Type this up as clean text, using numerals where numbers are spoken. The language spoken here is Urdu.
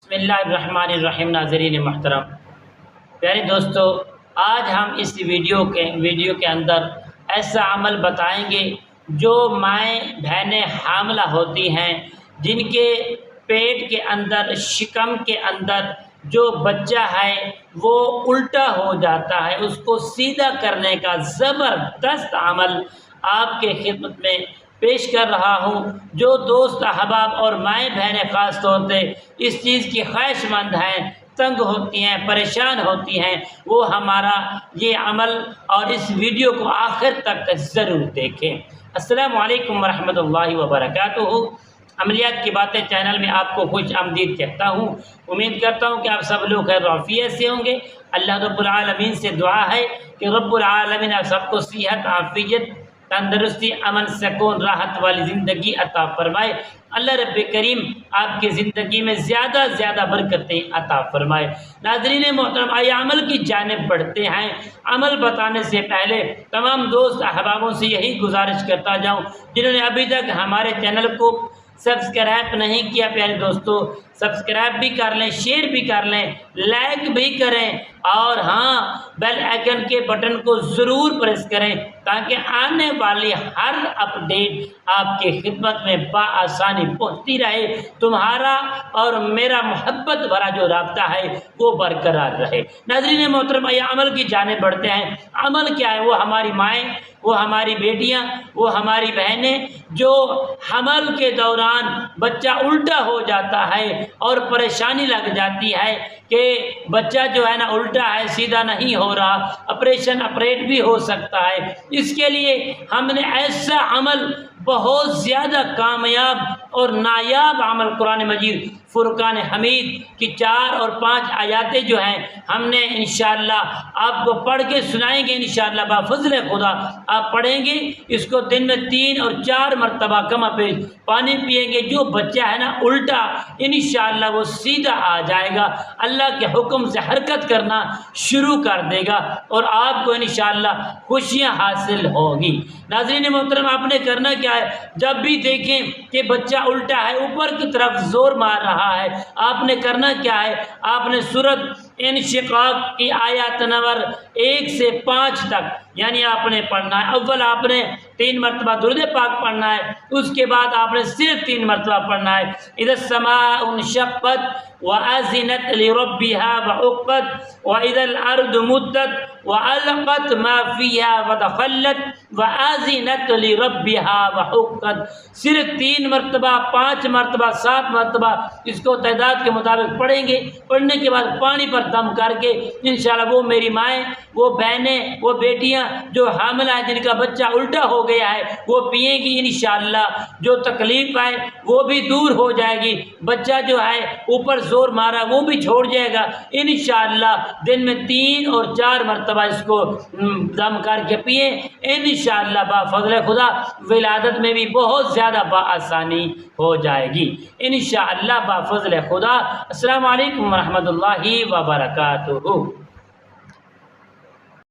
بسم اللہ الرحمن الرحیم۔ ناظرین محترم، پیارے دوستو، آج ہم اس ویڈیو کے اندر ایسا عمل بتائیں گے جو مائیں بہنیں حاملہ ہوتی ہیں، جن کے پیٹ کے اندر، شکم کے اندر جو بچہ ہے وہ الٹا ہو جاتا ہے، اس کو سیدھا کرنے کا زبردست عمل آپ کے خدمت میں پیش کر رہا ہوں۔ جو دوست احباب اور مائیں بہنیں خاص طور پہ اس چیز کی خواہش مند ہیں، تنگ ہوتی ہیں، پریشان ہوتی ہیں، وہ ہمارا یہ عمل اور اس ویڈیو کو آخر تک ضرور دیکھیں۔ السلام علیکم ورحمۃ اللہ وبرکاتہ۔ عملیات کی باتیں چینل میں آپ کو خوش آمدید کہتا ہوں۔ امید کرتا ہوں کہ آپ سب لوگ خیر و عافیت سے ہوں گے۔ اللہ رب العالمین سے دعا ہے کہ رب العالمین آپ سب کو صحت، عافیت، تندرستی، امن، سکون، راحت والی زندگی عطا فرمائے۔ اللہ رب کریم آپ کی زندگی میں زیادہ زیادہ برکتیں عطا فرمائے۔ ناظرین محترم، آئیے عمل کی جانب بڑھتے ہیں۔ عمل بتانے سے پہلے تمام دوست احبابوں سے یہی گزارش کرتا جاؤں جنہوں نے ابھی تک ہمارے چینل کو سبسکرائب نہیں کیا، پیارے دوستو سبسکرائب بھی کر لیں، شیئر بھی کر لیں، لائک بھی کریں، اور ہاں بیل آئیکن کے بٹن کو ضرور پریس کریں تاکہ آنے والی ہر اپڈیٹ آپ کی خدمت میں بآسانی پہنچتی رہے، تمہارا اور میرا محبت بھرا جو رابطہ ہے وہ برقرار رہے۔ ناظرین محترم، یہ عمل کی جانب بڑھتے ہیں۔ عمل کیا ہے؟ وہ ہماری مائیں، وہ ہماری بیٹیاں، وہ ہماری بہنیں جو حمل کے دوران بچہ الٹا ہو جاتا ہے اور پریشانی لگ جاتی ہے کہ بچہ جو ہے نا الٹا ہے، سیدھا نہیں ہو رہا، آپریٹ بھی ہو سکتا ہے۔ اس کے لیے ہم نے ایسا عمل، بہت زیادہ کامیاب اور نایاب عمل، قرآن مجید فرقان حمید کی 4 اور 5 آیاتیں جو ہیں ہم نے انشاءاللہ آپ کو پڑھ کے سنائیں گے۔ انشاءاللہ بفضل خدا آپ پڑھیں گے، اس کو دن میں 3 اور 4 مرتبہ کم پیش پانی پئیں گے، جو بچہ ہے نا الٹا، انشاءاللہ وہ سیدھا آ جائے گا، اللہ کے حکم سے حرکت کرنا شروع کر دے گا اور آپ کو انشاءاللہ خوشیاں حاصل ہوگی۔ ناظرین محترم، آپ نے کرنا کیا ہے؟ جب بھی دیکھیں کہ بچہ الٹا ہے، اوپر کی طرف زور مار رہا ہے، آپ نے کرنا کیا ہے؟ آپ نے سورۃ انشقاق کی آیات نمبر 1 سے 5 تک یعنی آپ نے پڑھنا ہے۔ اول آپ نے 3 مرتبہ درود پاک پڑھنا ہے، اس کے بعد آپ نے صرف 3 مرتبہ پڑھنا ہے۔ اذا السماء انشقت وأذنت لربها وحقت وإذا الأرض مدت وألقت ما فيها ودخلت وأذنت لربها وحقت۔ صرف 3 مرتبہ، 5 مرتبہ، 7 مرتبہ اس کو تعداد کے مطابق پڑھیں گے۔ پڑھنے کے بعد پانی پر دم کر کے انشاءاللہ وہ میری مائیں، وہ بہنیں، وہ بیٹیاں جو حاملہ ہیں، جن کا بچہ الٹا ہو گیا ہے، وہ پئیں گی۔ انشاءاللہ جو تکلیف ہے وہ بھی دور ہو جائے گی، بچہ جو ہے اوپر زور مارا وہ بھی چھوڑ جائے گا۔ انشاءاللہ دن میں 3 اور 4 مرتبہ اس کو دم کر کے پئیں، انشاءاللہ بفضل خدا ولادت میں بھی بہت زیادہ بآسانی ہو جائے گی انشاءاللہ بفضل خدا۔ السلام علیکم ورحمۃ اللہ وبرکاتہ۔